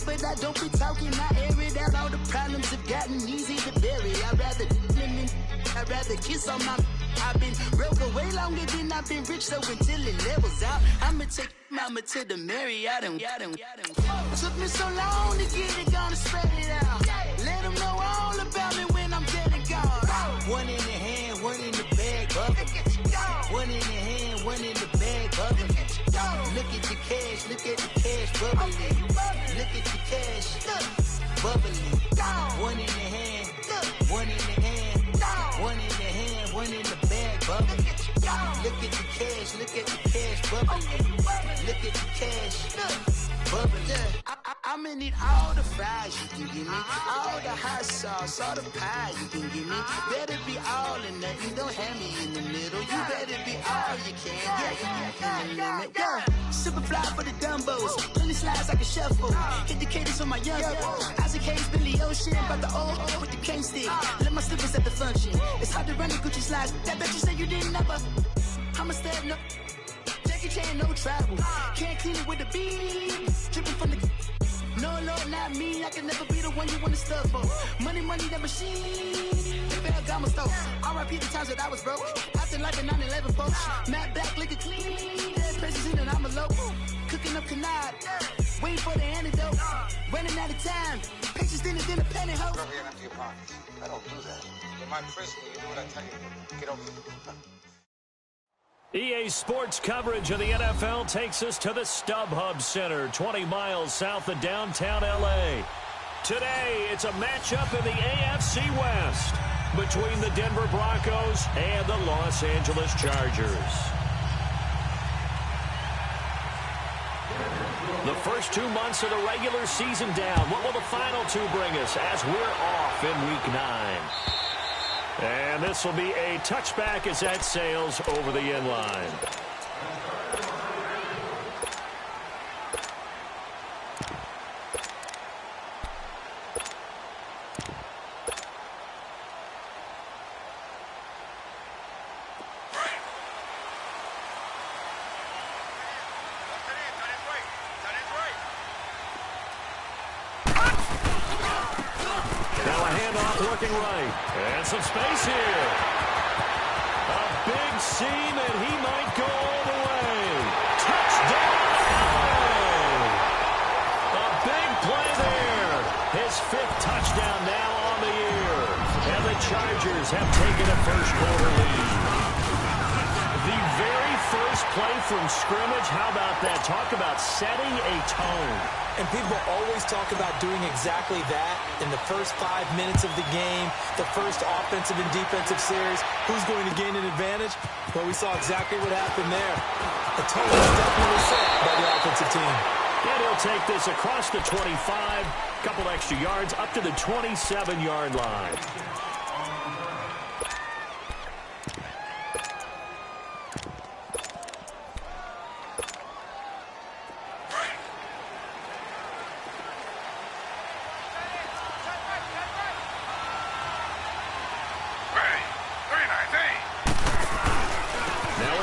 great, but I don't be talking. I air it out. All the problems have gotten easy to bury. I'd rather kiss on my. I've been broke way longer than I've been rich, so until it levels out, I'ma take mama to the Marriott and took me so long to get it, gonna spread it out. Let them know all about me when I'm dead and gone. One in the hand, one in the bag, bubbling. One in the hand, one in the bag, bubbling. Look at the cash, bubbling. Look at the cash, bubbling. One in the hand, one in the hand, one in the hand, one in the bag, bubbling. Look at the cash, bubbling. Look at the cash, bubbling. I'ma need all the fries you can give me, all the hot sauce, all the pie you can give me. Better be all or nothing, don't have me in the middle. You better be all you can, yeah. Super fly for the dumbos, plenty slides like a shuffle. Hit the cadence on my young Isaac Hayes, Billy Ocean, but the old with the cane stick. Let my slippers at the function. It's hard to run the Gucci slides. That bet you say you didn't never. I'm a step no. Jackie Chan, no travel. Can't clean it with the beat. Dripping from the. No, Lord, not me. I can never be the one you want to stuff for. Money, that machine. Ferragamo stove. R.I.P. the times that I was broke. After life in 9/11, folks. Matte black, liquor clean. There's presents in and I'm a local. Cooking up canard. Waiting for the antidote. Running out of time. Pictures thinner than a pantyhose. Rub your empty pockets. I don't do that. In my prison, you do what I tell you. Get over it. EA Sports coverage of the NFL takes us to the StubHub Center, 20 miles south of downtown L.A. Today, it's a matchup in the AFC West between the Denver Broncos and the Los Angeles Chargers. The first 2 months of the regular season down. What will the final two bring us as we're off in Week 9? And this will be a touchback as that sails over the end line. Working right. And some space here. A big seam, and he might go all the way. Touchdown! A big play there. His 5th touchdown now on the year. And the Chargers have taken a first-quarter lead. The very first play from scrimmage, how about that? Talk about setting a tone. And people always talk about doing exactly that in the first 5 minutes of the game, the first offensive and defensive series. Who's going to gain an advantage? Well, we saw exactly what happened there. The tone was definitely set by the offensive team. And he'll take this across the 25, a couple extra yards, up to the 27-yard line.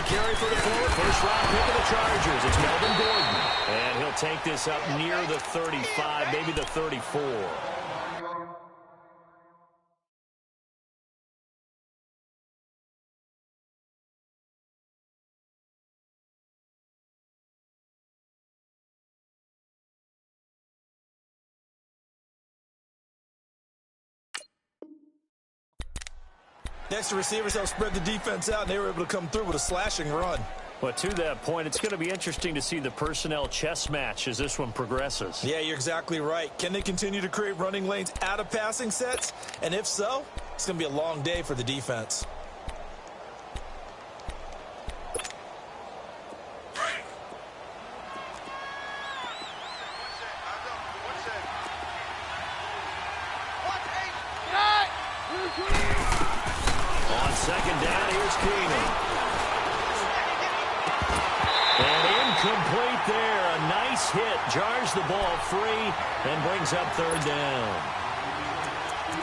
Carry for the forward, first-round pick of the Chargers. It's Melvin Gordon. And he'll take this up near the 35, maybe the 34. The extra receivers helped spread the defense out, and they were able to come through with a slashing run. But to that point, it's going to be interesting to see the personnel chess match as this one progresses. Yeah, you're exactly right. Can they continue to create running lanes out of passing sets? And if so, it's going to be a long day for the defense. Second down, here's Keenan. And incomplete there. A nice hit. Jars the ball free and brings up 3rd down.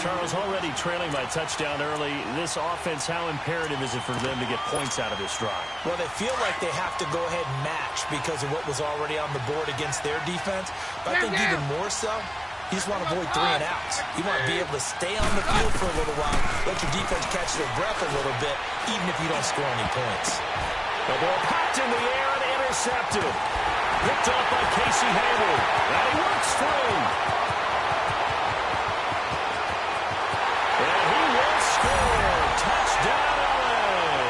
Charles, already trailing by touchdown early. This offense, how imperative is it for them to get points out of this drive? Well, they feel like they have to go ahead and match because of what was already on the board against their defense. But I think even more so, you just want to avoid 3 and outs. You want to be able to stay on the field for a little while, let your defense catch their breath a little bit, even if you don't score any points. The ball popped in the air and intercepted. Picked off by Casey Hayward. And he works through. And he will score. Touchdown, LA.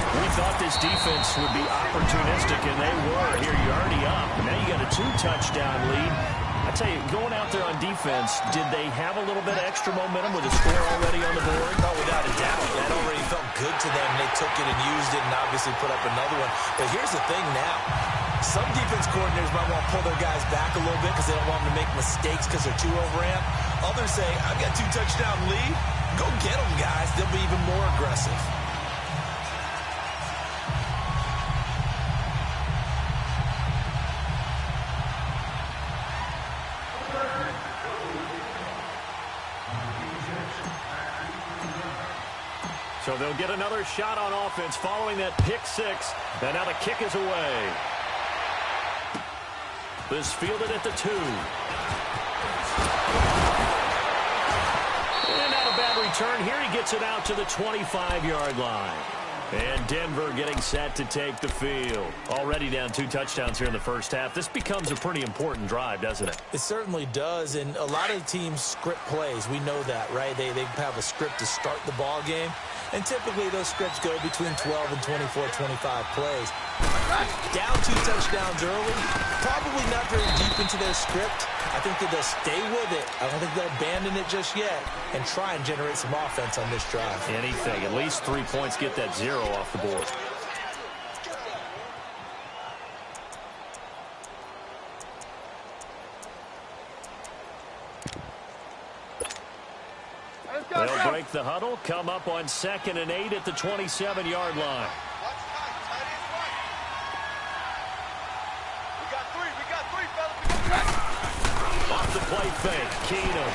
We thought this defense would be opportunistic, and they were. Here, you're already up. Now you got a 2-touchdown lead. I tell you, going out there on defense, did they have a little bit of extra momentum with a score already on the board? Oh, without a doubt. That already felt good to them. They took it and used it and obviously put up another one. But here's the thing now. Some defense coordinators might want to pull their guys back a little bit because they don't want them to make mistakes because they're too overramped. Others say, I've got 2-touchdown lead. Go get them, guys. They'll be even more aggressive. So they'll get another shot on offense following that pick 6. And now the kick is away. This fielded at the 2. And not a bad return. Here he gets it out to the 25-yard line. And Denver getting set to take the field. Already down 2 touchdowns here in the first half. This becomes a pretty important drive, doesn't it? It certainly does, and a lot of teams script plays. We know that, right? They have a script to start the ball game, and typically those scripts go between 12 and 24, 25 plays. Down 2 touchdowns early, probably not very deep into their script. I think that they'll stay with it. I don't think they'll abandon it just yet and try and generate some offense on this drive. Anything. At least 3 points, get that 0 off the board. They'll break the huddle, come up on 2nd and 8 at the 27-yard line. Off the play fake, Keenum.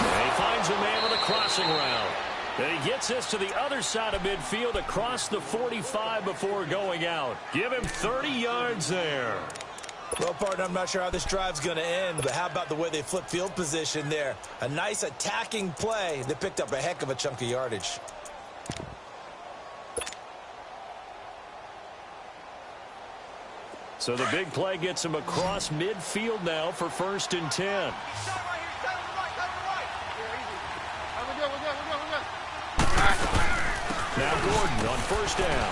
And he finds a man with a crossing route. And he gets this to the other side of midfield across the 45 before going out. Give him 30 yards there. Well, partner, I'm not sure how this drive's going to end, but how about the way they flip field position there? A nice attacking play that picked up a heck of a chunk of yardage. So the big play gets him across midfield now for 1st and 10. Now Gordon on 1st down.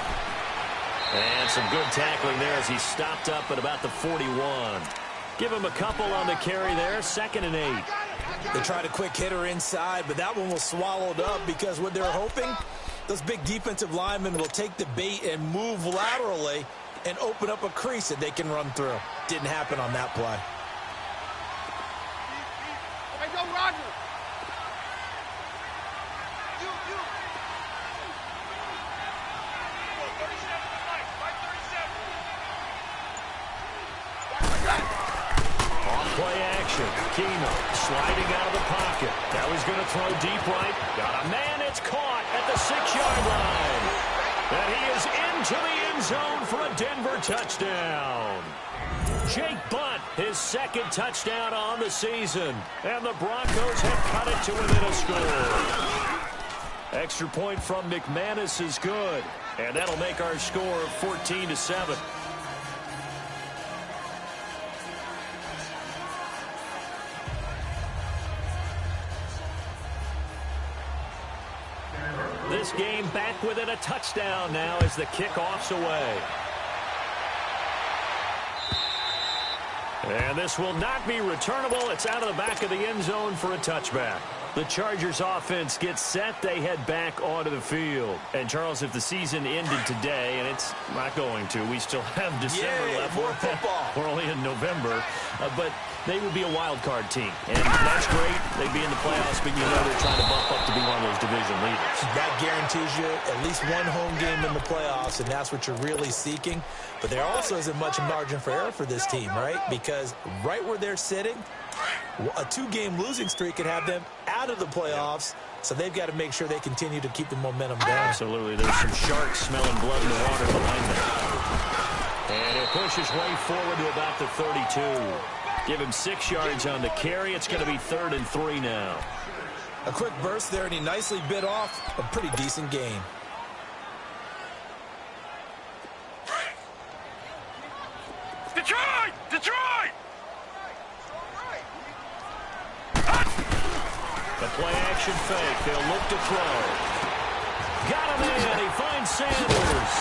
And some good tackling there as he stopped up at about the 41. Give him a couple on the carry there, 2nd and 8. They tried a quick hitter inside, but that one was swallowed up because what they're hoping, those big defensive linemen will take the bait and move laterally and open up a crease that they can run through. Didn't happen on that play. Hey, go, Roger. Play action. Keenum sliding out of the pocket. Now he's going to throw deep right. Got a man. It's caught at the 6-yard line. And he is into the end zone for a Denver touchdown. Jake Butt, his 2nd touchdown on the season. And the Broncos have cut it to within a score. Extra point from McManus is good. And that'll make our score 14-7. This game back within a touchdown now as the kickoff's away. And this will not be returnable. It's out of the back of the end zone for a touchback. The Chargers offense gets set. They head back onto the field. And, Charles, if the season ended today, and it's not going to, we still have December left. More football. We're only in November. But they would be a wild card team. And that's great. They'd be in the playoffs, but you know they're trying to bump up to be one of those division leaders. That guarantees you at least one home game in the playoffs, and that's what you're really seeking. But there also isn't much margin for error for this team, right? Because right where they're sitting, a 2-game losing streak could have them out of the playoffs, so they've got to make sure they continue to keep the momentum down. Absolutely. There's some sharks smelling blood in the water behind them. And he'll push his way forward to about the 32. Give him 6 yards on the carry. It's going to be 3rd and 3 now. A quick burst there, and he nicely bit off a pretty decent gain. Detroit! Detroit! The play-action fake. They'll look to throw. Got him in. He finds Sanders.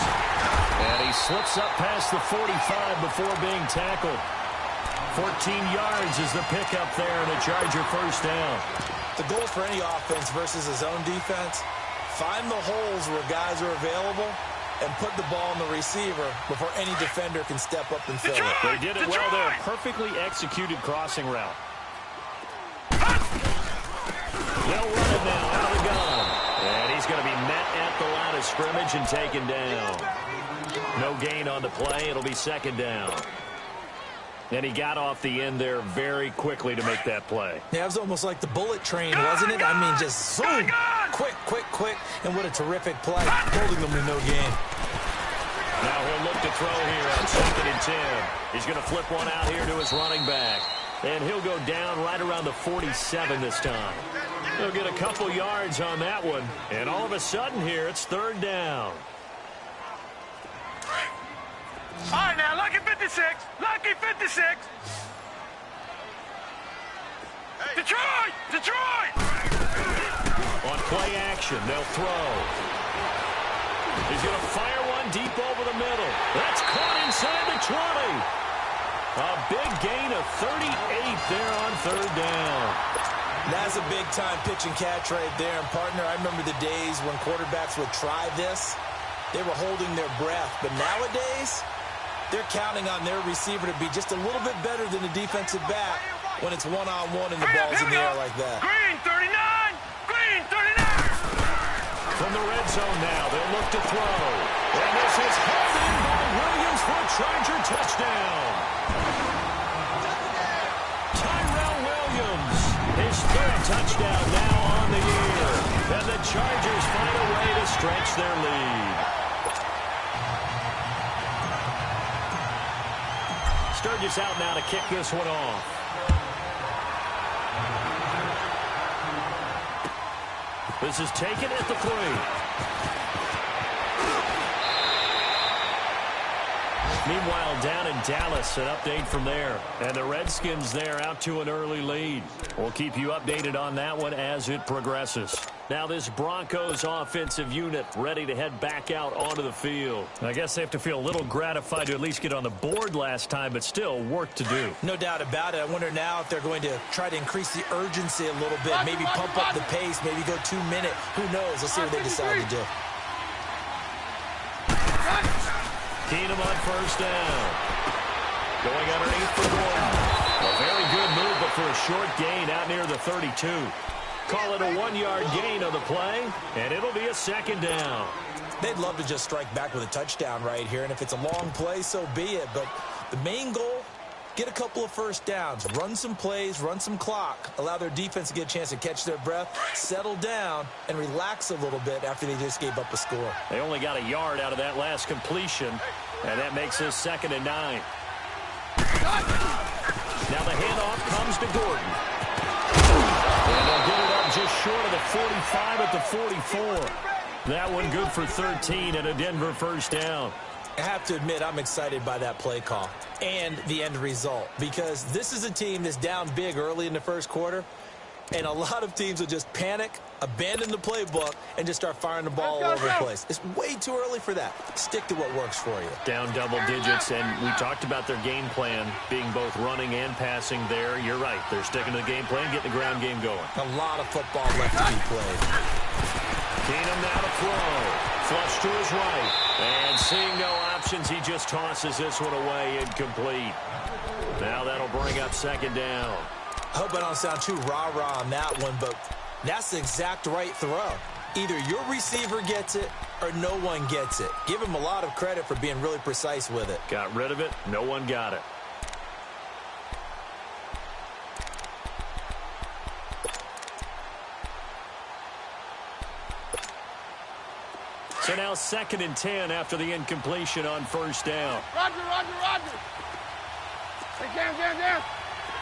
And he slips up past the 45 before being tackled. 14 yards is the pickup there, and a Charger first down. The goal for any offense versus his own defense, find the holes where guys are available and put the ball in the receiver before any defender can step up and fill it. They did it well there. Perfectly executed crossing route. They'll run it now out of the gun. And he's going to be met at the line of scrimmage and taken down. No gain on the play. It'll be 2nd down. And he got off the end there very quickly to make that play. Yeah, it was almost like the bullet train, wasn't it? I mean, just zoom. Quick, quick, quick. And what a terrific play. Holding them to no gain. Now he'll look to throw here on 2nd and 10. He's going to flip one out here to his running back. And he'll go down right around the 47 this time. He'll get a couple yards on that one. And all of a sudden here, it's 3rd down. All right, now, lucky 56. Lucky 56. Detroit! Detroit! On play action, they'll throw. He's going to fire one deep over the middle. That's caught inside the 20. A big gain of 38 there on 3rd down. That's a big-time pitch and catch right there. And, partner, I remember the days when quarterbacks would try this. They were holding their breath. But nowadays, they're counting on their receiver to be just a little bit better than the defensive back when it's one-on-one and the ball's in the air like that. Green 39! Green 39! From the red zone now, they'll look to throw. And this is held in by Williams for a Charger touchdown. Tyrell Williams, his 3rd touchdown now on the year. And the Chargers find a way to stretch their lead. Sturgis out now to kick this one off. This is taken at the 3. Meanwhile, down in Dallas, an update from there. And the Redskins there out to an early lead. We'll keep you updated on that one as it progresses. Now this Broncos offensive unit ready to head back out onto the field. I guess they have to feel a little gratified to at least get on the board last time, but still work to do. No doubt about it. I wonder now if they're going to try to increase the urgency a little bit, maybe pump up the pace, maybe go 2-minute. Who knows? Let's see what they decide to do. Keenum on 1st down. Going underneath for Gordon. A very good move, but for a short gain out near the 32. Call it a 1-yard gain on the play, and it'll be a 2nd down. They'd love to just strike back with a touchdown right here, and if it's a long play, so be it. But the main goal, get a couple of first downs, run some plays, run some clock, allow their defense to get a chance to catch their breath, settle down, and relax a little bit after they just gave up a score. They only got a yard out of that last completion, and that makes this 2nd and 9. Now the handoff comes to Gordon. And they'll get it up just short of the 45 at the 44. That one good for 13 and a Denver first down. I have to admit, I'm excited by that play call and the end result, because this is a team that's down big early in the first quarter, and a lot of teams will just panic, abandon the playbook, and just start firing the ball all over the place. It's way too early for that. Stick to what works for you. Down double digits, and we talked about their game plan being both running and passing there. You're right. They're sticking to the game plan, getting the ground game going. A lot of football left to be played. Keenum now to throw. Flush to his right. And seeing no options, he just tosses this one away, incomplete. Now that'll bring up second down. I hope I don't sound too rah-rah on that one, but that's the exact right throw. Either your receiver gets it or no one gets it. Give him a lot of credit for being really precise with it. Got rid of it. No one got it. So now 2nd and 10 after the incompletion on first down. Roger. Hey, down.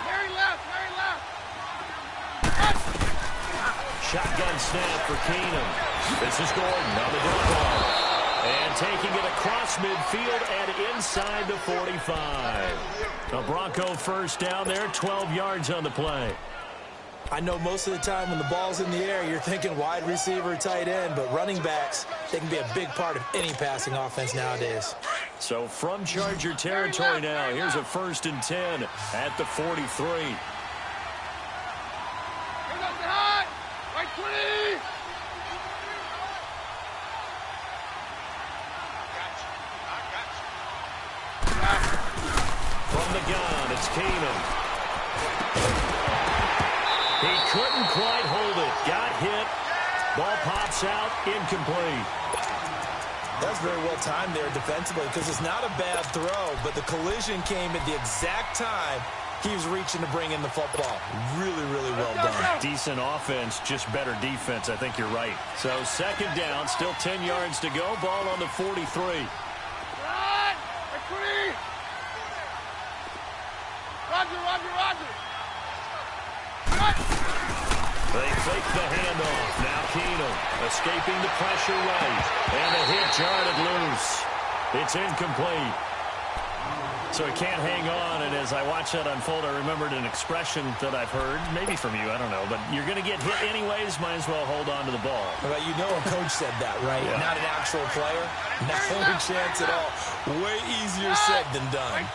Mary left. Shotgun snap for Keenum. This is Gordon on the deep ball. And taking it across midfield and inside the 45. A Bronco first down there, 12 yards on the play. I know most of the time when the ball's in the air, you're thinking wide receiver, tight end, but running backs, they can be a big part of any passing offense nowadays. So from Charger territory now, here's a 1st and 10 at the 43. Right 20! From the gun, it's Keenum. He couldn't quite hold it. Got hit. Ball pops out. Incomplete. That's very well timed there defensively because it's not a bad throw, but the collision came at the exact time he was reaching to bring in the football. Really, really well done. Decent offense, just better defense. I think you're right. So 2nd down, still 10 yards to go. Ball on the 43. Roger. They fake the handoff. Now Keenum escaping the pressure right. And the hit jarred loose. It's incomplete. So he can't hang on, and as I watch that unfold, I remembered an expression that I've heard, maybe from you, I don't know, but you're going to get hit anyways, might as well hold on to the ball. Well, you know a coach said that, right? Yeah. Not an actual player. Not a chance at all. Way easier said than done.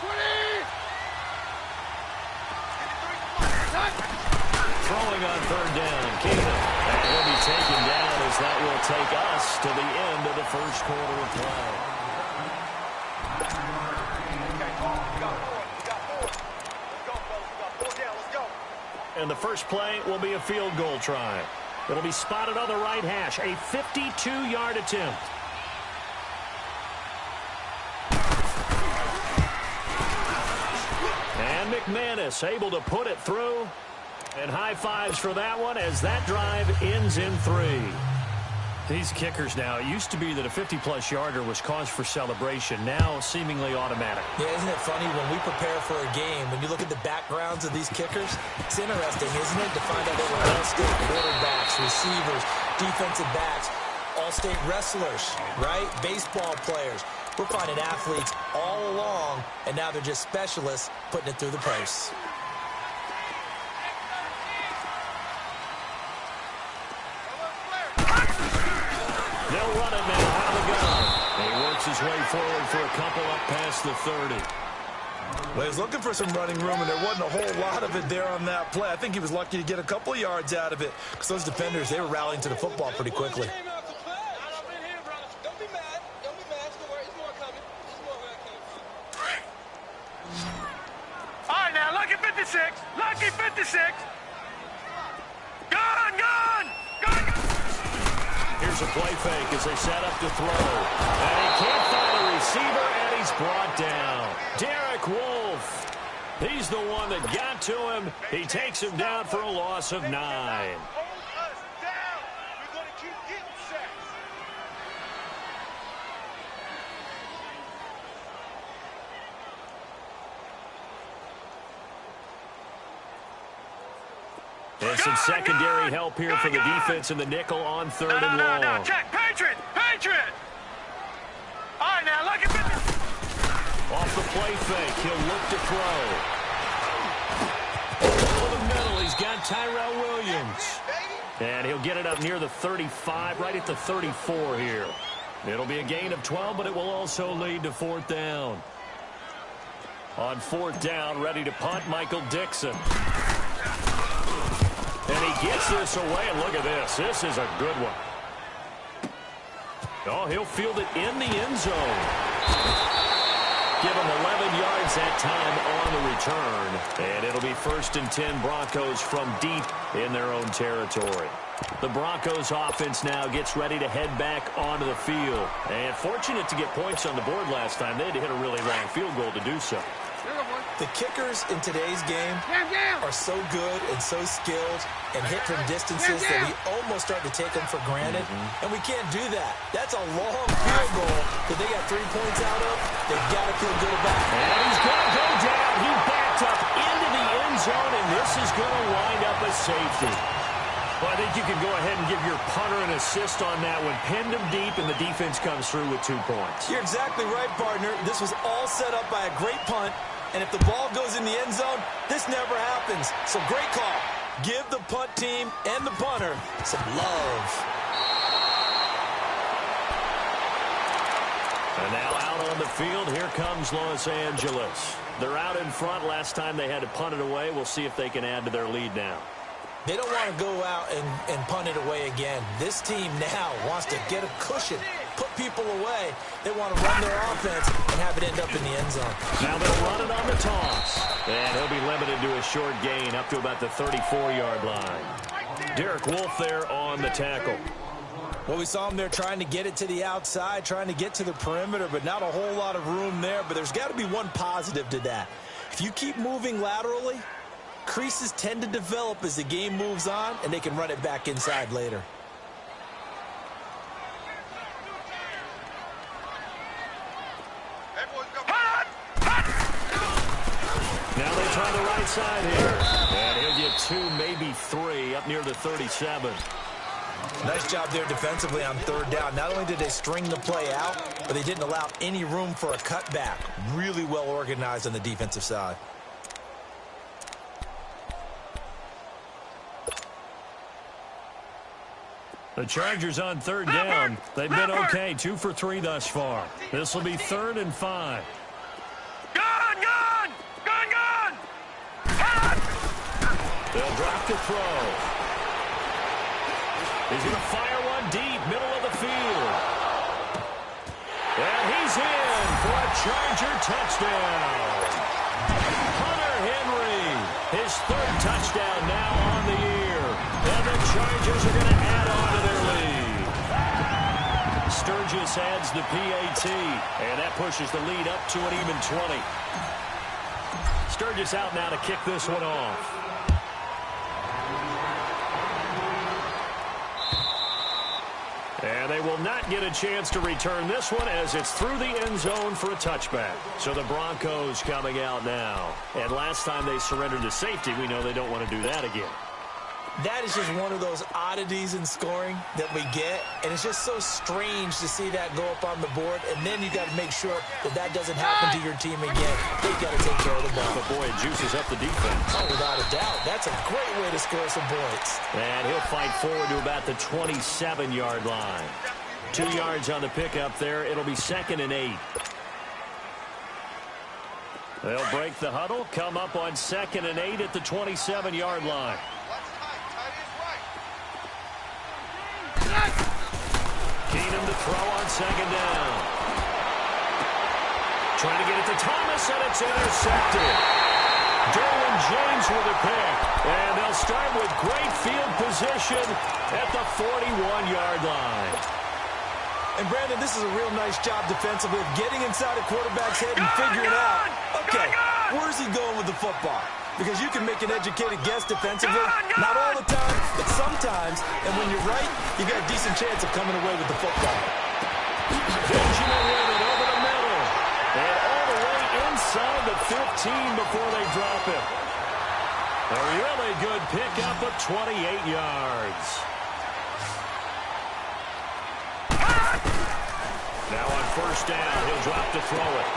Throwing on 3rd down, Keenum. And he'll be taken down as that will take us to the end of the first quarter of play. And the first play will be a field goal try. It'll be spotted on the right hash. A 52-yard attempt. And McManus able to put it through. And high fives for that one as that drive ends in 3. These kickers now, it used to be that a 50-plus yarder was cause for celebration. Now seemingly automatic. Yeah, isn't it funny when we prepare for a game, when you look at the backgrounds of these kickers, it's interesting, isn't it, to find out they were all-state quarterbacks, receivers, defensive backs, all-state wrestlers, right? Baseball players. We're finding athletes all along, and now they're just specialists putting it through the posts. They'll run it now out of the gun. He works his way forward for a couple up past the 30. Well, he was looking for some running room, and there wasn't a whole lot of it there on that play. I think he was lucky to get a couple of yards out of it because those defenders, they were rallying to the football pretty quickly. All right, now, lucky 56. Lucky 56. Gun! Here's a play fake as they set up to throw. And he can't find a receiver, and he's brought down. Derek Wolfe. He's the one that got to him. He takes him down for a loss of 9. Hold us down. We're going to keep getting sacks. And some secondary help here for the defense in the nickel on 3rd and long. No, check. Patriot. All right, now, look at this. Off the play fake, he'll look to throw. Over the middle, he's got Tyrell Williams. And he'll get it up near the 35, right at the 34 here. It'll be a gain of 12, but it will also lead to 4th down. On 4th down, ready to punt, Michael Dixon. And he gets this away, and look at this. This is a good one. Oh, he'll field it in the end zone. Give him 11 yards that time on the return. And it'll be 1st and 10 Broncos from deep in their own territory. The Broncos offense now gets ready to head back onto the field. And fortunate to get points on the board last time. They had to hit a really long field goal to do so. The kickers in today's game are so good and so skilled and hit from distances that we almost start to take them for granted. And we can't do that. That's a long field goal that they got 3 points out of. They've got to feel good about it. And he's going to go down. He backed up into the end zone, and this is going to wind up a safety. Well, I think you can go ahead and give your punter an assist on that one. Pinned him deep, and the defense comes through with 2 points. You're exactly right, partner. This was all set up by a great punt. And if the ball goes in the end zone, this never happens. So great call. Give the punt team and the punter some love. And now out on the field, here comes Los Angeles. They're out in front. Last time they had to punt it away. We'll see if they can add to their lead now. They don't want to go out and punt it away again. This team now wants to get a cushion, put people away. They want to run their offense and have it end up in the end zone. Now they'll run it on the toss. And he'll be limited to a short gain up to about the 34-yard line. Derek Wolfe there on the tackle. Well, we saw him there trying to get it to the outside, trying to get to the perimeter, but not a whole lot of room there. But there's got to be one positive to that. If you keep moving laterally, creases tend to develop as the game moves on, and they can run it back inside later. Now they try the right side here. And he'll get 2, maybe 3, up near the 37. Nice job there defensively on 3rd down. Not only did they string the play out, but they didn't allow any room for a cutback. Really well organized on the defensive side. The Chargers on 3rd down. They've been okay, 2 for 3 thus far. This will be 3rd and 5. Gun! They'll drop the throw. He's going to fire one deep, middle of the field. And he's in for a Charger touchdown. Hunter Henry, his 3rd touchdown now on the year. And the Chargers are going to add on to their lead. Sturgis adds the PAT, and that pushes the lead up to an even 20. Sturgis out now to kick this one off. And they will not get a chance to return this one as it's through the end zone for a touchback. So the Broncos coming out now. And last time they surrendered to safety, we know they don't want to do that again. That is just one of those oddities in scoring that we get, and it's just so strange to see that go up on the board, and then you got to make sure that that doesn't happen to your team again. They've got to take care of the ball. But boy, it juices up the defense. Oh, without a doubt. That's a great way to score some points. And he'll fight forward to about the 27-yard line. 2 yards on the pickup there. It'll be 2nd and 8. They'll break the huddle, come up on 2nd and 8 at the 27-yard line. Keenum to throw on 2nd down. Trying to get it to Thomas, and it's intercepted. Derwin James with a pick. And they'll start with great field position at the 41-yard line. And, Brandon, this is a real nice job defensively of getting inside a quarterback's head and figuring out, okay, where's he going with the football? Because you can make an educated guess defensively. Not all the time, but sometimes. And when you're right, you got a decent chance of coming away with the football. Benjamin with it over the middle. And all the way inside the 15 before they drop it. A really good pickup of 28 yards. Now on 1st down, he'll drop to throw it.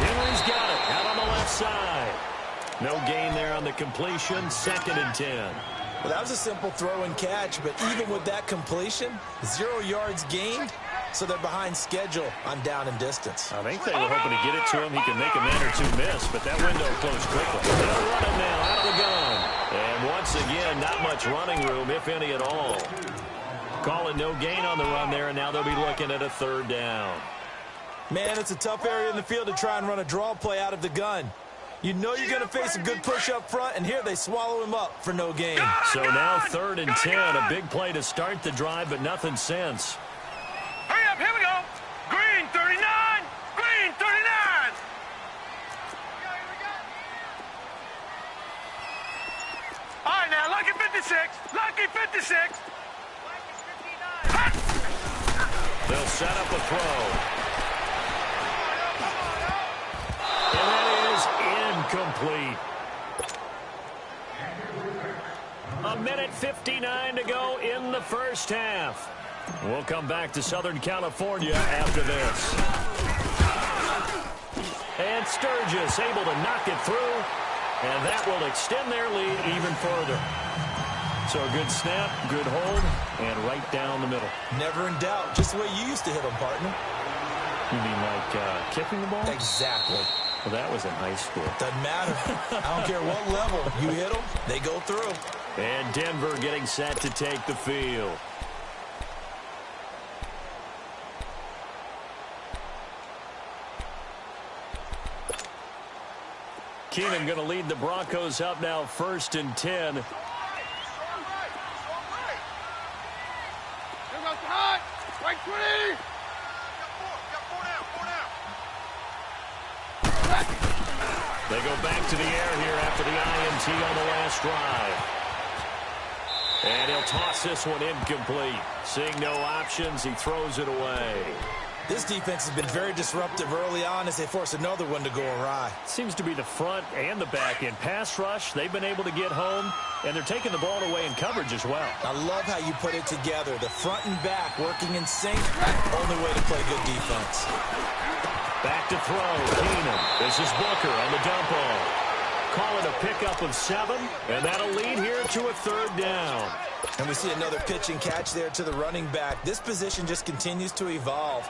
Henry's got it out on the left side. No gain there on the completion, 2nd and 10. Well, that was a simple throw and catch, but even with that completion, 0 yards gained, so they're behind schedule on down and distance. I think they were hoping to get it to him. He can make a man or 2 miss, but that window closed quickly. They'll run it now out of the gun. And once again, not much running room, if any at all. Call it no gain on the run there, and now they'll be looking at a third down. Man, it's a tough area in the field to try and run a draw play out of the gun. You know you're going to face a good push up front, and here they swallow him up for no gain. So now 3rd and 10, a big play to start the drive, but nothing since. Hurry up, here we go. Green 39, green 39. All right, now, lucky 56, lucky 56. They'll set up a throw. And that is incomplete. A minute 59 to go in the first half. We'll come back to Southern California after this. And Sturgis able to knock it through, and that will extend their lead even further. So a good snap, good hold, and right down the middle. Never in doubt. Just the way you used to hit them, partner. You mean like kicking the ball? Exactly. Well, that was in high school. Doesn't matter. I don't care what level. You hit them, they go through. And Denver getting set to take the field. Keenan going to lead the Broncos up now 1st and 10. Right 20. They go back to the air here after the INT on the last drive. And he'll toss this one incomplete. Seeing no options, he throws it away. This defense has been very disruptive early on as they force another one to go awry. Seems to be the front and the back end. Pass rush, they've been able to get home, and they're taking the ball away in coverage as well. I love how you put it together. The front and back working in sync. Only way to play good defense. Back to throw, Keenan. This is Booker on the dump off. Call it a pickup of 7, and that'll lead here to a 3rd down. And we see another pitch and catch there to the running back. This position just continues to evolve.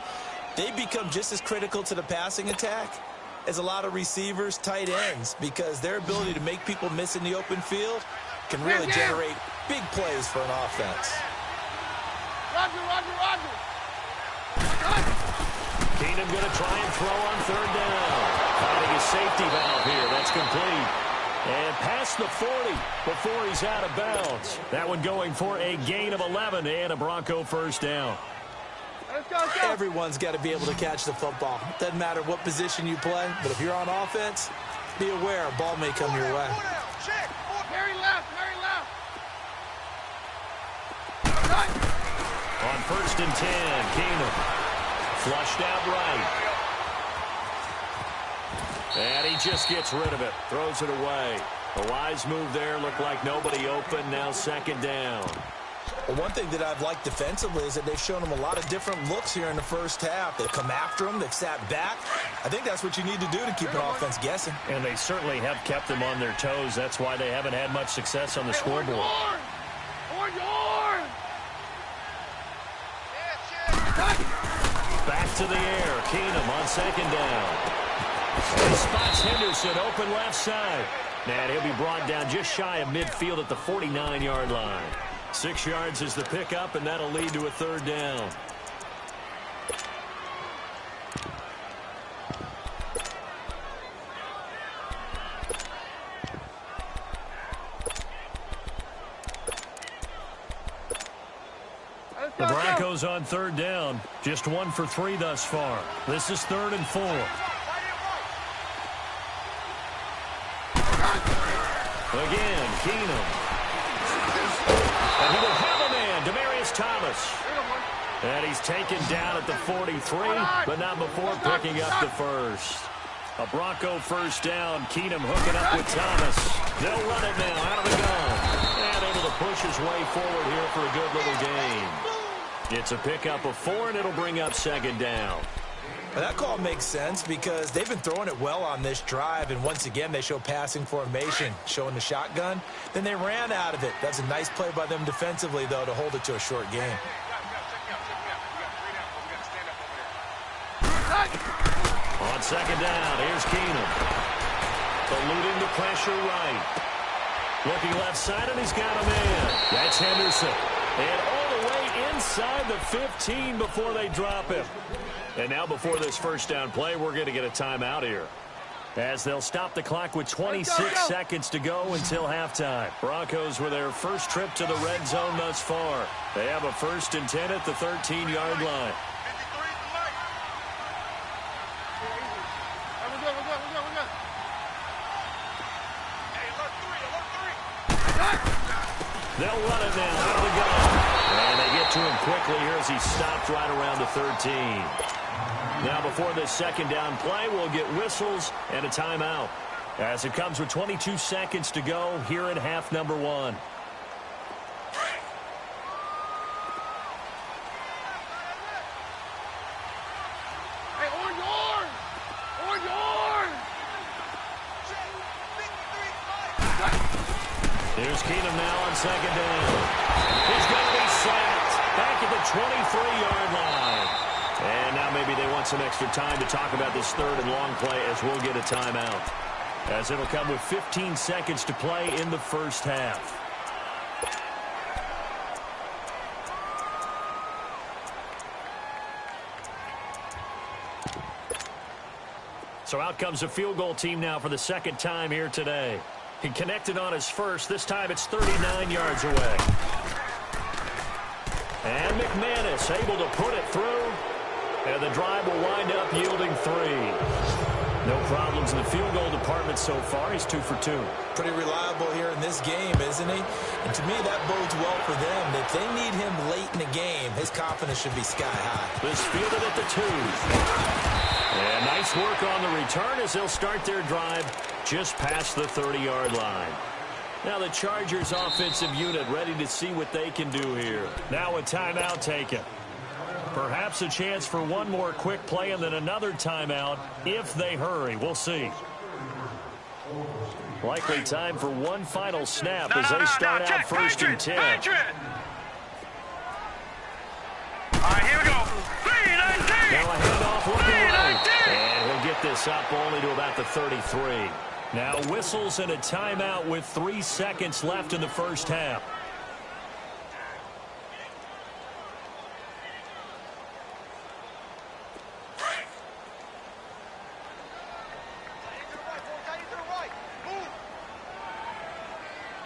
They become just as critical to the passing attack as a lot of receivers, tight ends, because their ability to make people miss in the open field can really generate big plays for an offense. Roger. Keenan going to try and throw on 3rd down. Finding his safety valve here. That's complete. And past the 40 before he's out of bounds. That one going for a gain of 11 and a Bronco 1st down. Let's go. Everyone's got to be able to catch the football. Doesn't matter what position you play, but if you're on offense, be aware a ball may come your way. Harry left. On 1st and 10, Keenan flushed out right. And he just gets rid of it. Throws it away. A wise move there. Looked like nobody open. Now 2nd down. Well, one thing that I've liked defensively is that they've shown them a lot of different looks here in the first half. They've come after them. They've sat back. I think that's what you need to do to keep an offense guessing. And they certainly have kept them on their toes. That's why they haven't had much success on the scoreboard. Back to the air. Keenum on 2nd down. He spots Henderson open left side. And he'll be brought down just shy of midfield at the 49-yard line. 6 yards is the pickup, and that'll lead to a 3rd down. The Broncos on 3rd down. Just 1 for 3 thus far. This is 3rd and 4. Again, Keenum. And he will have a man, Demaryius Thomas. And he's taken down at the 43, but not before picking up the 1st. A Bronco 1st down. Keenum hooking up with Thomas. They'll run it now out of the gun. And able to push his way forward here for a good little gain. It's a pickup of 4, and it'll bring up 2nd down. Now, that call makes sense because they've been throwing it well on this drive, and once again they show passing formation, showing the shotgun. Then they ran out of it. That's a nice play by them defensively, though, to hold it to a short game. On 2nd down, here's Keenum. Eluding the pressure right. Looking left side, and he's got a man. That's Henderson. And all the way inside the 15 before they drop him. And now before this first down play, we're going to get a timeout here, as they'll stop the clock with 26 seconds to go until halftime. Broncos with their first trip to the red zone thus far. They have a 1st and 10 at the 13-yard line. They'll run it now out of the gun. And they get to him quickly here as he stopped right around the 13. Now before this second down play, we'll get whistles and a timeout, as it comes with 22 seconds to go here at half number 1. Here's Keenum now on second down. He's going to be sacked back at the 23-yard line. And now maybe they want some extra time to talk about this third and long play, as we'll get a timeout, as it'll come with 15 seconds to play in the first half. So out comes a field goal team now for the second time here today. He connected on his first. This time it's 39 yards away. And McManus able to put it through. And the drive will wind up yielding 3. No problems in the field goal department so far. He's 2 for 2. Pretty reliable here in this game, isn't he? And to me, that bodes well for them. If they need him late in the game, his confidence should be sky high. This fielded at the 2. And nice work on the return as they'll start their drive just past the 30-yard line. Now the Chargers offensive unit ready to see what they can do here. Now a timeout taken. Perhaps a chance for one more quick play and then another timeout if they hurry. All see. Likely time for one final snap as they start out 1st and 10. All right, here we go. 3-19. Now a handoff looking right. And he'll get this up only to about the 33. Now whistles and a timeout with 3 seconds left in the first half.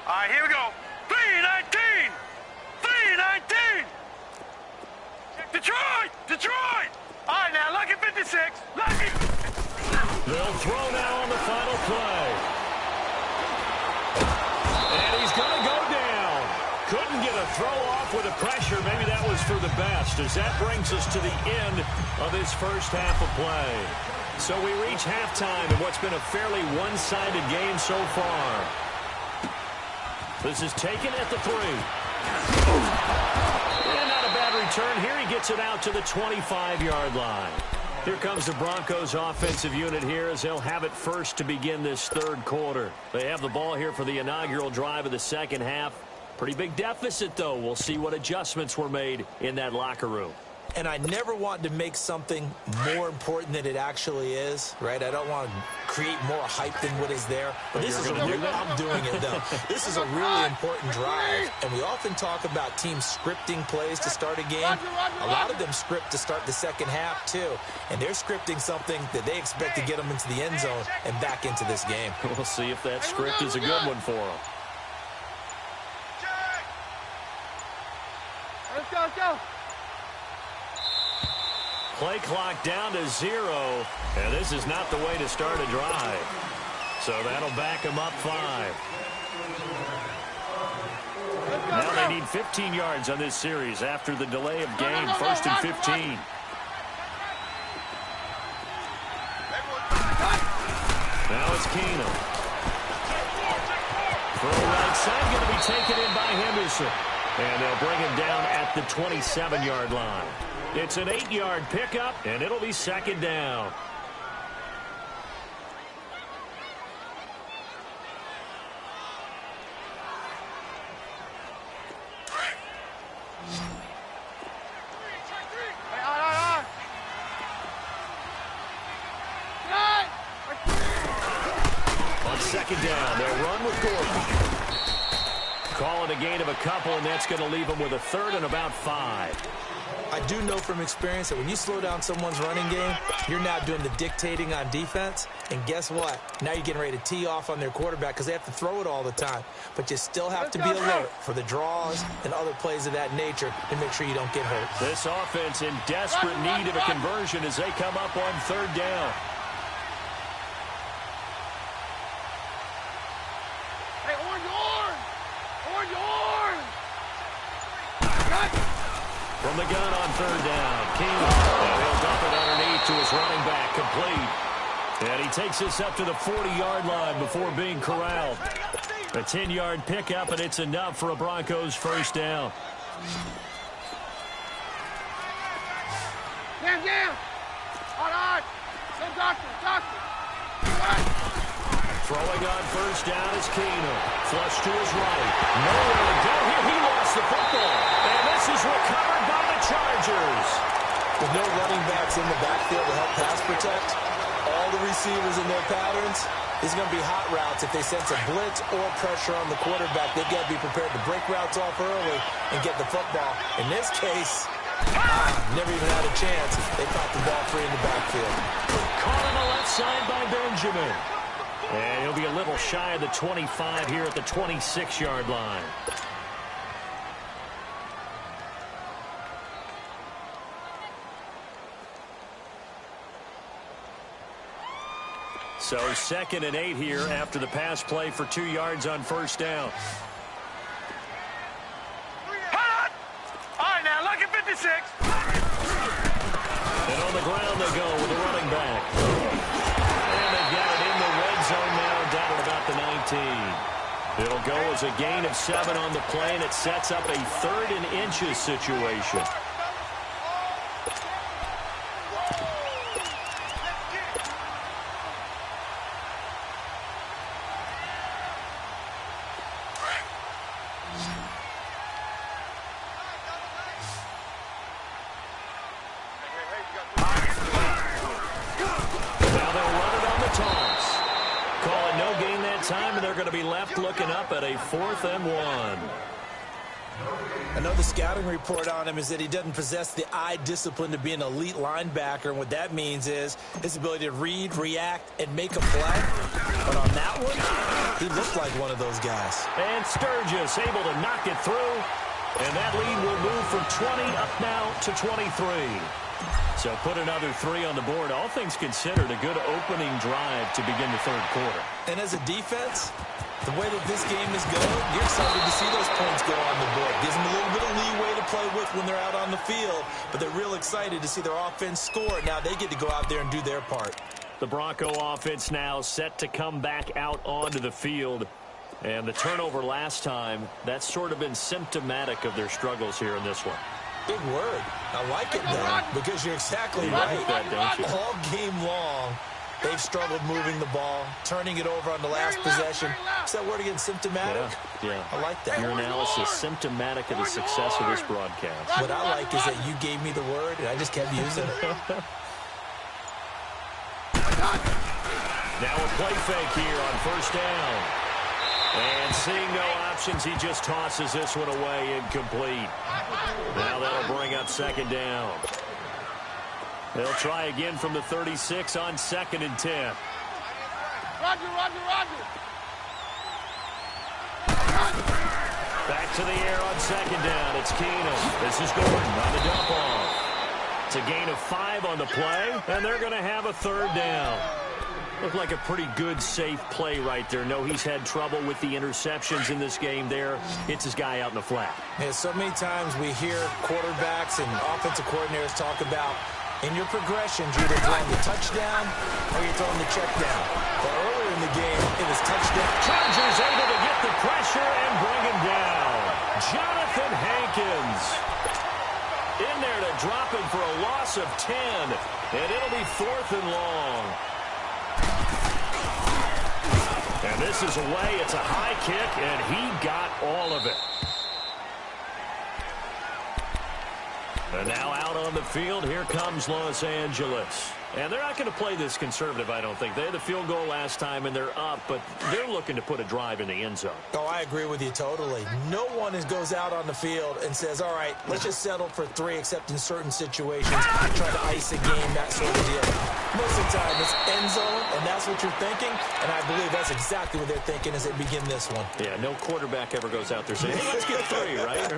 All right, here we go. 3-19. 3-19. Detroit. Detroit. All right, now, lucky 56. Lucky. They'll throw now on the final play. And he's going to go down. Couldn't get a throw off with the pressure. Maybe that was for the best, as that brings us to the end of this first half of play. So we reach halftime in what's been a fairly one-sided game so far. This is taken at the 3. And not a bad return here. He gets it out to the 25-yard line. Here comes the Broncos offensive unit here as they'll have it first to begin this third quarter. They have the ball here for the inaugural drive of the second half. Pretty big deficit, though. We'll see what adjustments were made in that locker room. And I never want to make something more important than it actually is, right? I don't want to create more hype than what is there. But this is I'm doing it, though. This is a really important drive. And we often talk about teams scripting plays to start a game. A lot of them script to start the second half, too. And they're scripting something that they expect to get them into the end zone and back into this game. We'll see if that script is a good one for them. Let's go, let's go. Play clock down to 0, and this is not the way to start a drive. So that'll back them up 5. Now they need 15 yards on this series after the delay of game. 1st and 15. Now it's Keenum. Throw right side, going to be taken in by Henderson. And they'll bring him down at the 27-yard line. It's an 8-yard pickup, and it'll be second down. On second down, they'll run with Gordon. Call it a gain of a couple, and that's going to leave them with a third and about 5. I do know from experience that when you slow down someone's running game, you're now doing the dictating on defense. And guess what? Now you're getting ready to tee off on their quarterback because they have to throw it all the time. But you still have to be alert for the draws and other plays of that nature to make sure you don't get hurt. This offense in desperate need of a conversion as they come up on third down. Hey, orange! From the gun on third down, Keenum. And he'll dump it underneath to his running back, complete. And he takes this up to the 40-yard line before being corralled. A 10-yard pickup, and it's enough for a Broncos first down. Jam! All right! Some doctor! Throwing on first down is Keenum. Flush to his right. Nowhere to go here. He lost the football. And this is recovered by the Chargers. With no running backs in the backfield to help pass protect, all the receivers in their patterns, these are going to be hot routes. If they sense a blitz or pressure on the quarterback, they've got to be prepared to break routes off early and get the football. In this case, never even had a chance. They caught the ball free in the backfield. Caught on the left side by Benjamin. And he'll be a little shy of the 25 here at the 26-yard line. So 2nd and 8 here after the pass play for 2 yards on first down. Hot! All right, now, look at 56. And on the ground they go with the running back. And they've got it in the red zone now, down at about the 19. It'll go as a gain of 7 on the play, and it sets up a 3rd and inches situation. Looking up at a 4th and 1. I know the scouting report on him is that he doesn't possess the eye discipline to be an elite linebacker. And what that means is his ability to read, react, and make a play. But on that one, he looked like one of those guys. And Sturgis able to knock it through. And that lead will move from 20 up now to 23. So put another 3 on the board. All things considered, a good opening drive to begin the 3rd quarter. And as a defense, the way that this game is going, you're excited to see those points go on the board. Gives them a little bit of leeway to play with when they're out on the field, but they're real excited to see their offense score. Now they get to go out there and do their part. The Bronco offense now set to come back out onto the field. And the turnover last time, that's sort of been symptomatic of their struggles here in this one. Big word. I like it, though, because you're exactly right. That, don't you? All game long, they've struggled moving the ball, turning it over on the last possession. Is that word again, symptomatic? Yeah. I like that. Your analysis, symptomatic of the success of this broadcast. What I like is that you gave me the word, and I just kept using it. Now a play fake here on first down. And seeing no options, he just tosses this one away, incomplete. Now that'll bring up 2nd down. They'll try again from the 36 on 2nd and 10. Roger. Back to the air on 2nd down. It's Keenum. This is Gordon on the dump off. It's a gain of 5 on the play, and they're going to have a 3rd down. Looked like a pretty good, safe play right there. No, he's had trouble with the interceptions in this game there. Hits his guy out in the flat. Yeah, so many times we hear quarterbacks and offensive coordinators talk about in your progressions, you're either throwing the touchdown or you're throwing the check down. But earlier in the game, it was touchdown. Chargers able to get the pressure and bring him down. Jonathan Hankins in there to drop him for a loss of 10. And it'll be 4th and long. And this is away. It's a high kick, and he got all of it. And now out on the field, here comes Los Angeles. And they're not going to play this conservative, I don't think. They had the field goal last time, and they're up, but they're looking to put a drive in the end zone. Oh, I agree with you totally. No one goes out on the field and says, all right, let's just settle for 3, except in certain situations, try to ice a game, that sort of deal. Most of the time, it's end zone, and that's what you're thinking, and I believe that's exactly what they're thinking as they begin this one. Yeah, no quarterback ever goes out there saying, hey, let's get 3, right?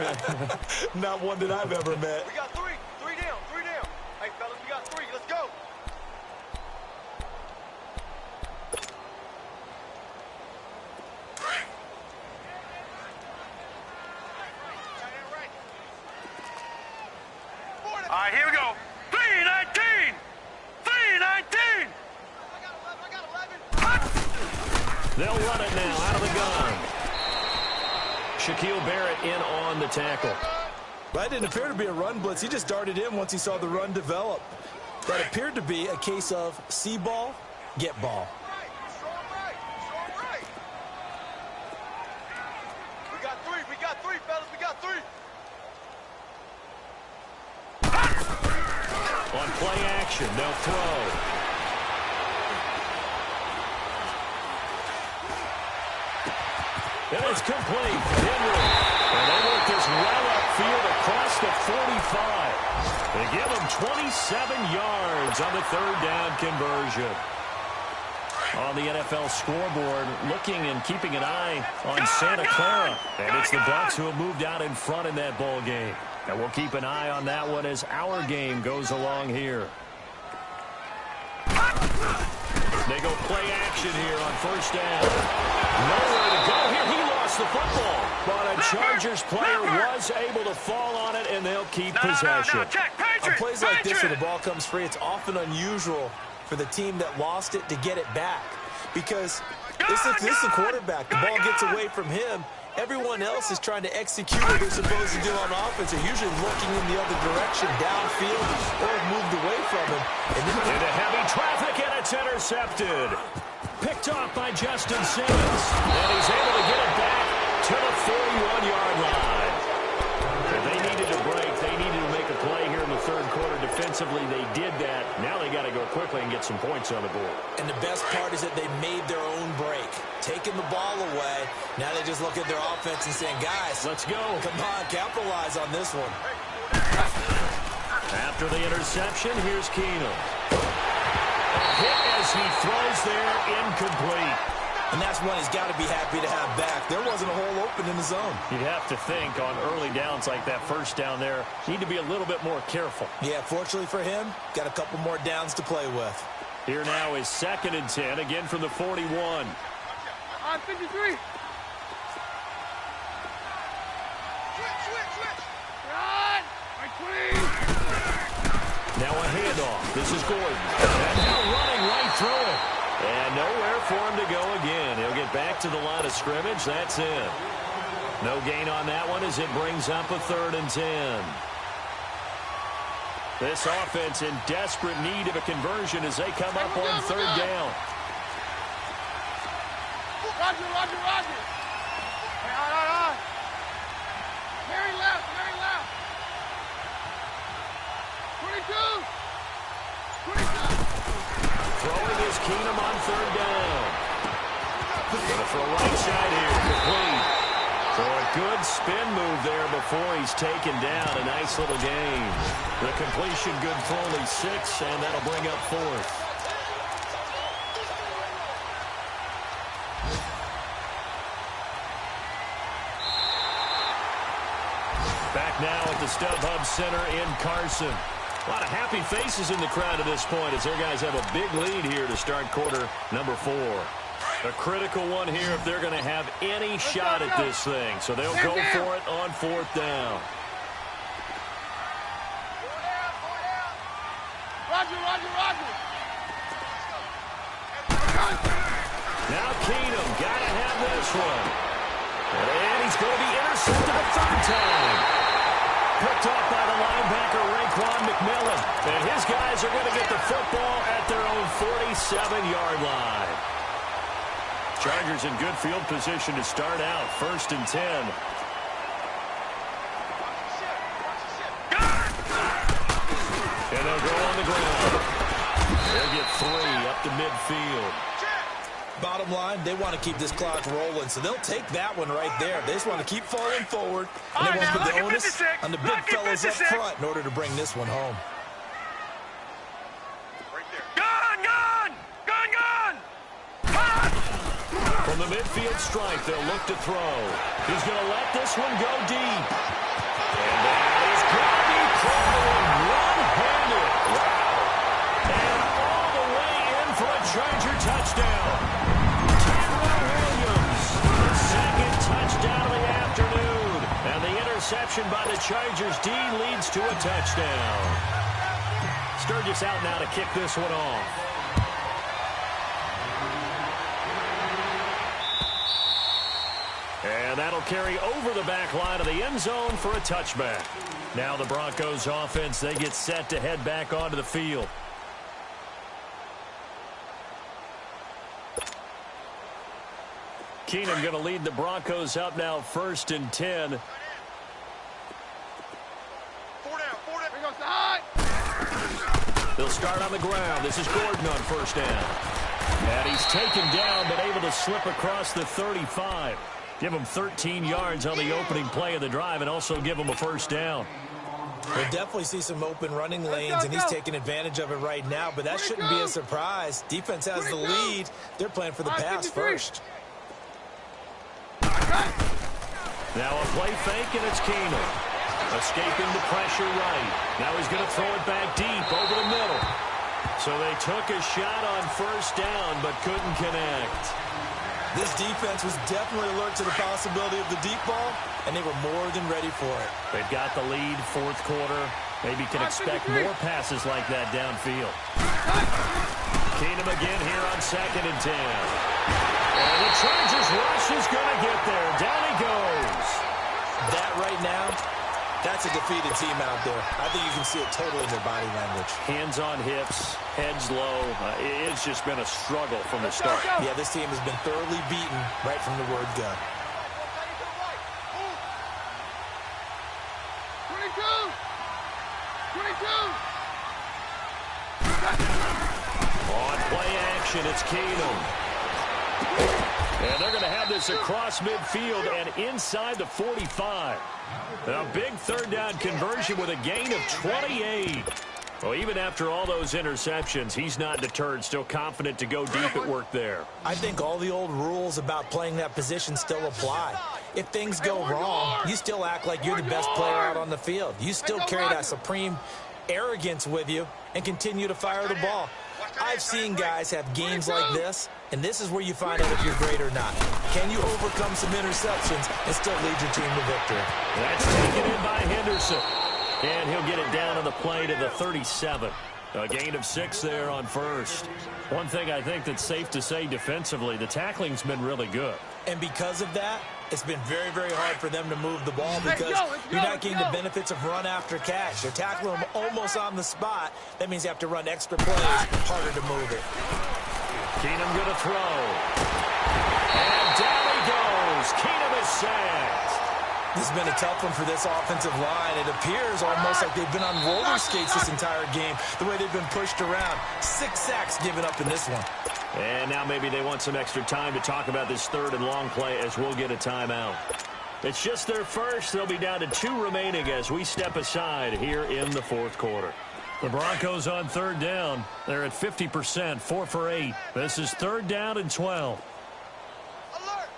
Not one that I've ever met. We got 3. 3 down. 3 down. Hey, fellas, we got 3. Let's go. All right, here we go. 3-19! 3-19! I got 11. They'll run it now out of the gun. Shaquille Barrett in on the tackle. That didn't appear to be a run blitz. He just darted in once he saw the run develop. That appeared to be a case of see ball, get ball. Strong right. We got 3, fellas. We got 3. On play action, they'll throw. And it's complete. Henry. And they work this well upfield across the 45. They give them 27 yards on the 3rd down conversion. On the NFL scoreboard, looking and keeping an eye on Santa Clara. And it's the Bucs who have moved out in front in that ball game. And we'll keep an eye on that one as our game goes along here. They go play action here on 1st down. Nowhere to go here. He lost the football. But a Chargers player was able to fall on it, and they'll keep possession. On plays like this where the ball comes free, it's often unusual for the team that lost it to get it back. Because this is the quarterback. The ball gets away from him. Everyone else is trying to execute what they're supposed to do on offense. They're usually looking in the other direction, downfield, or have moved away from him. And then into heavy traffic, and it's intercepted. Picked off by Justin Simmons. And he's able to get it back to the 41-yard line. And they needed a break. They needed to make a play here in the 3rd quarter. Defensively, they did that. Now they got to go quickly and get some points on the board. And the best part is that they made their own break. Taking the ball away. Now they just look at their offense and saying, guys, let's go. Come on, capitalize on this one. After the interception, here's Keenum. A hit as he throws there, incomplete. And that's one he's got to be happy to have back. There wasn't a hole open in the zone. You'd have to think on early downs like that 1st down there, need to be a little bit more careful. Yeah, fortunately for him, got a couple more downs to play with. Here now is 2nd and 10, again from the 41. On 53. Switch. Run. Right, 20. Now a handoff. This is Gordon. And now running right through it. And nowhere for him to go again. He'll get back to the line of scrimmage. That's it. No gain on that one as it brings up a 3rd and 10. This offense in desperate need of a conversion as they come up on 3rd down. Roger. Hey, on. Mary left. 22. Throwing is Keenum on 3rd down. Going to throw right side here. Complete. So a good spin move there before he's taken down. A nice little gain. The completion good for only 6, and that'll bring up 4th. Back now at the StubHub Center in Carson. A lot of happy faces in the crowd at this point as their guys have a big lead here to start quarter number 4. A critical one here if they're going to have any shot at this thing. So they'll go for it on 4th down. Roger. Now Keenum got to have this one. And he's going to be intercepted a 3rd time. Picked off by the linebacker, Raekwon McMillan. And his guys are going to get the football at their own 47-yard line. Chargers in good field position to start out. 1st and 10. And they'll go on the ground. 3 up to midfield. Bottom line, they want to keep this clock rolling, so they'll take that one right there. They just want to keep falling forward, and they want to put the onus on the big fellas up front in order to bring this one home. From the midfield strike, they'll look to throw. He's going to let this one go deep. And that is Gravy throwing one-handed. Wow. And all the way in for a Charger touchdown. Tyrell Williams, the second touchdown of the afternoon. And the interception by the Chargers D leads to a touchdown. Sturgis out now to kick this one off. And that'll carry over the back line of the end zone for a touchback. Now the Broncos offense, they get set to head back onto the field. Keenum going to lead the Broncos up now 1st and 10. 4 down. Here goes the high. They'll start on the ground. This is Gordon on 1st down. And he's taken down but able to slip across the 35. Give him 13 yards on the opening play of the drive and also give him a 1st down. We'll definitely see some open running lanes, and he's taking advantage of it right now, but that shouldn't be a surprise. Defense has the lead. They're playing for the pass first. Now a play fake, and it's Keenum. Escaping the pressure right. Now he's going to throw it back deep over the middle. So they took a shot on 1st down, but couldn't connect. This defense was definitely alert to the possibility of the deep ball, and they were more than ready for it. They've got the lead, 4th quarter. Maybe can expect more passes like that downfield. Keenum again here on 2nd and 10. And the Chargers rush is going to get there. Down he goes. That right now, that's a defeated team out there. I think you can see it totally in their body language. Hands on hips, heads low. It's just been a struggle from the start. Yeah, this team has been thoroughly beaten right from the word go. 22. On play action, it's Keenum. And they're going to have this across midfield and inside the 45. A big 3rd down conversion with a gain of 28. Well, even after all those interceptions, he's not deterred, still confident to go deep at work there. I think all the old rules about playing that position still apply. If things go wrong, you still act like you're the best player out on the field. You still carry that supreme arrogance with you and continue to fire the ball. I've seen guys have games like this, and this is where you find out if you're great or not. Can you overcome some interceptions and still lead your team to victory? That's taken in by Henderson. And he'll get it down on the play to the 37. A gain of 6 there on 1st. One thing I think that's safe to say defensively, the tackling's been really good. And because of that, it's been very, very hard for them to move the ball because you're not getting the benefits of run after catch. They're tackling them almost on the spot. That means you have to run extra plays, harder to move it. Keenum going to throw. And down he goes. Keenum is sacked. This has been a tough one for this offensive line. It appears almost like they've been on roller skates this entire game, the way they've been pushed around. 6 sacks given up in this one. And now maybe they want some extra time to talk about this 3rd and long play as we'll get a timeout. It's just their first. They'll be down to 2 remaining as we step aside here in the 4th quarter. The Broncos on 3rd down. They're at 50%, 4 for 8. This is 3rd down and 12. Alert!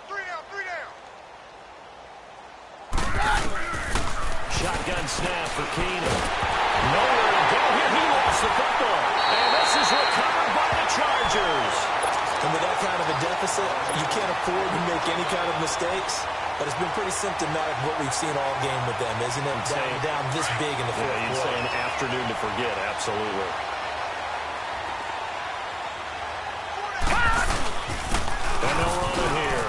3 down. Shotgun snap for Keenum. Nowhere to go here. He lost the football. And this is recovered by the Chargers. And with that kind of a deficit, you can't afford to make any kind of mistakes. But it's been pretty symptomatic of what we've seen all game with them, isn't it? Down this big in the 4th quarter. You'd say an afternoon to forget, absolutely. And they'll run it here.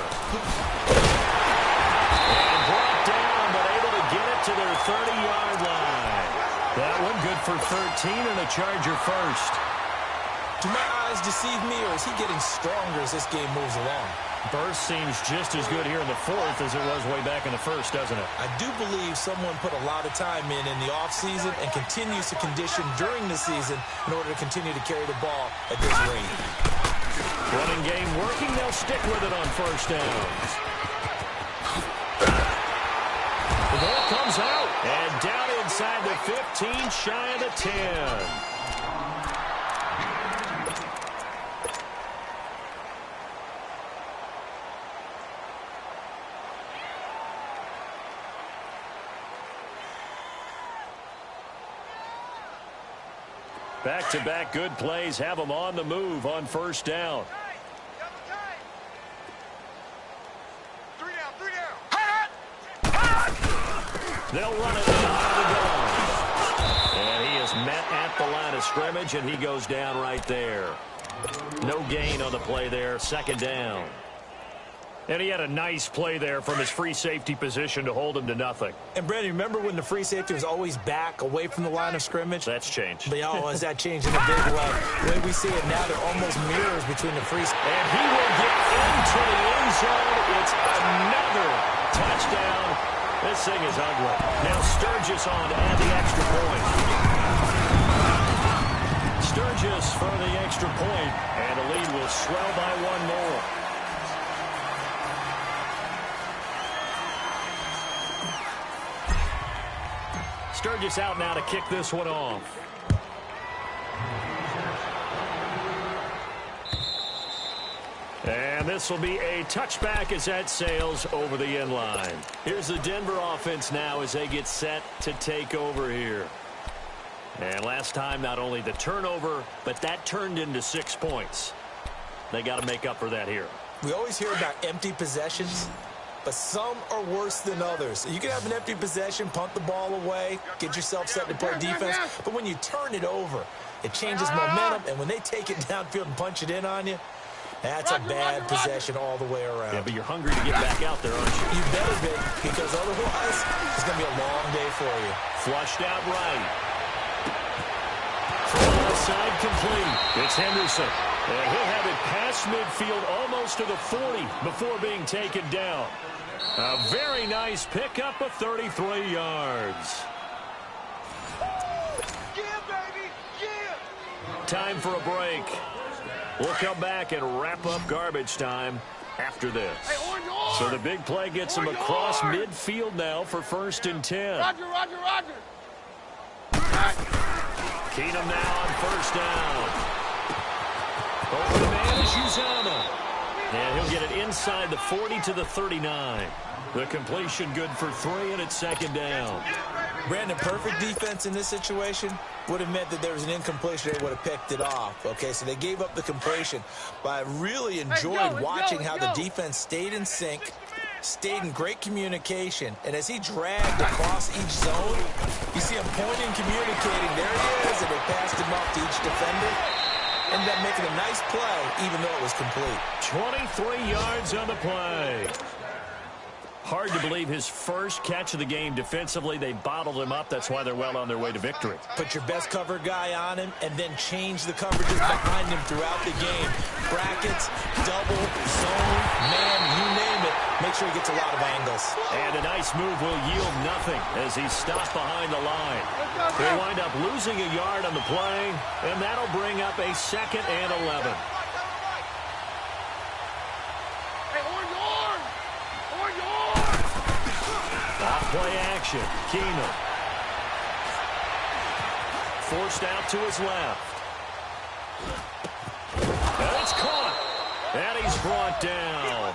And brought down, but able to get it to their 30-yard line. That one good for 13 and a Charger first. Do my eyes deceive me, or is he getting stronger as this game moves along? Burst seems just as good here in the fourth as it was way back in the first, doesn't it? I do believe someone put a lot of time in the offseason and continues to condition during the season in order to continue to carry the ball at this rate. Running game working. They'll stick with it on first downs. The ball comes out and down inside the 15, shy of the 10. Back-to-back good plays have them on the move on first down. They'll run it out of the gun. And he is met at the line of scrimmage, and he goes down right there. No gain on the play there, second down. And he had a nice play there from his free safety position to hold him to nothing. And, Brandon, remember when the free safety was always back away from the line of scrimmage? That's changed. But, has that changed in a big way? The way we see it now, they're almost mirrors between the free safety. And he will get into the end zone. It's another touchdown. This thing is ugly. Now Sturgis on to add the extra point. Sturgis for the extra point, and the lead will swell by one more. Sturgis out now to kick this one off. And this will be a touchback as that sails over the end line. Here's the Denver offense now as they get set to take over here. And last time, not only the turnover, but that turned into 6 points. They got to make up for that here. We always hear about empty possessions, but some are worse than others. You can have an empty possession, punt the ball away, get yourself set to play defense, but when you turn it over, it changes momentum, and when they take it downfield and punch it in on you, that's a bad possession all the way around. Yeah, but you're hungry to get back out there, aren't you? You better be, because otherwise, it's going to be a long day for you. Flushed out right. From the left side, complete. It's Henderson. And he'll have it past midfield almost to the 40 before being taken down. A very nice pickup of 33 yards. Yeah, baby, yeah. Time for a break. We'll come back and wrap up garbage time after this. So the big play gets him across midfield now for 1st and 10. Roger. Keenum now on first down. Over the man is Uzama. And he'll get it inside the 40 to the 39. The completion good for 3, and it's second down. Brandon, perfect defense in this situation would have meant that there was an incompletion. They would have picked it off. Okay, so they gave up the completion. But I really enjoyed watching how the defense stayed in sync, stayed in great communication. And as he dragged across each zone, you see him pointing, communicating. There he is, and they passed him off to each defender. Ended up making a nice play, even though it was complete. 23 yards on the play. Hard to believe his first catch of the game defensively. They bottled him up. That's why they're well on their way to victory. Put your best cover guy on him and then change the coverages behind him throughout the game. Brackets, double, zone, man, you name it. Make sure he gets a lot of angles. And a nice move will yield nothing as he's stopped behind the line. He'll wind up losing a yard on the play, and that'll bring up a 2nd and 11. Off-play action. Keenum. Forced out to his left. And it's caught. And he's brought down.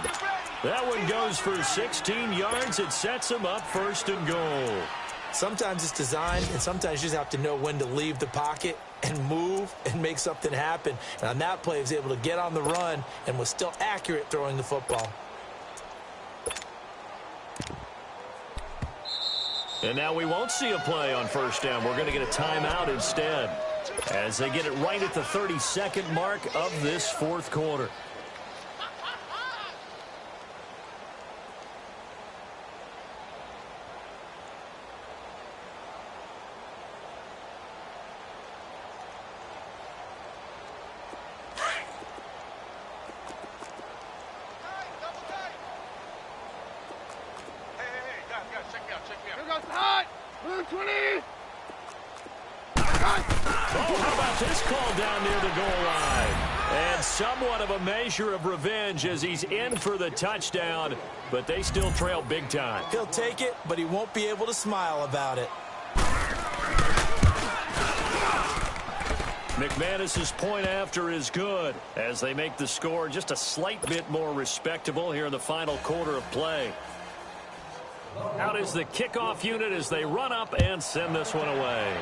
That one goes for 16 yards. It sets him up 1st and goal. Sometimes it's designed, and sometimes you just have to know when to leave the pocket and move and make something happen. And on that play, he was able to get on the run and was still accurate throwing the football. And now we won't see a play on first down. We're going to get a timeout instead as they get it right at the 32nd mark of this 4th quarter. Oh, how about this call down near the goal line? And somewhat of a measure of revenge as he's in for the touchdown, but they still trail big time. He'll take it, but he won't be able to smile about it. McManus's point after is good as they make the score just a slight bit more respectable here in the final quarter of play. Out is the kickoff unit as they run up and send this one away.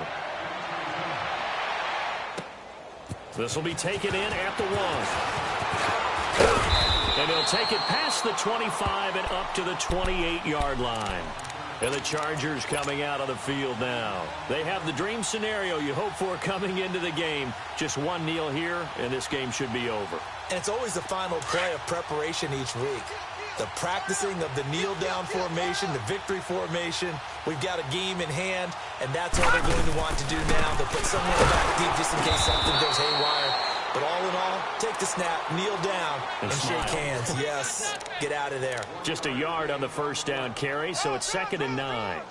This will be taken in at the 1. And he'll take it past the 25 and up to the 28-yard line. And the Chargers coming out on the field now. They have the dream scenario you hope for coming into the game. Just one kneel here, and this game should be over. And it's always the final play of preparation each week. The practicing of the kneel-down formation, the victory formation. We've got a game in hand, and that's all they're going to want to do now. They'll put someone back deep just in case something goes haywire. But all in all, take the snap, kneel down, and shake hands. Yes, get out of there. Just a yard on the first down carry, so it's 2nd and 9.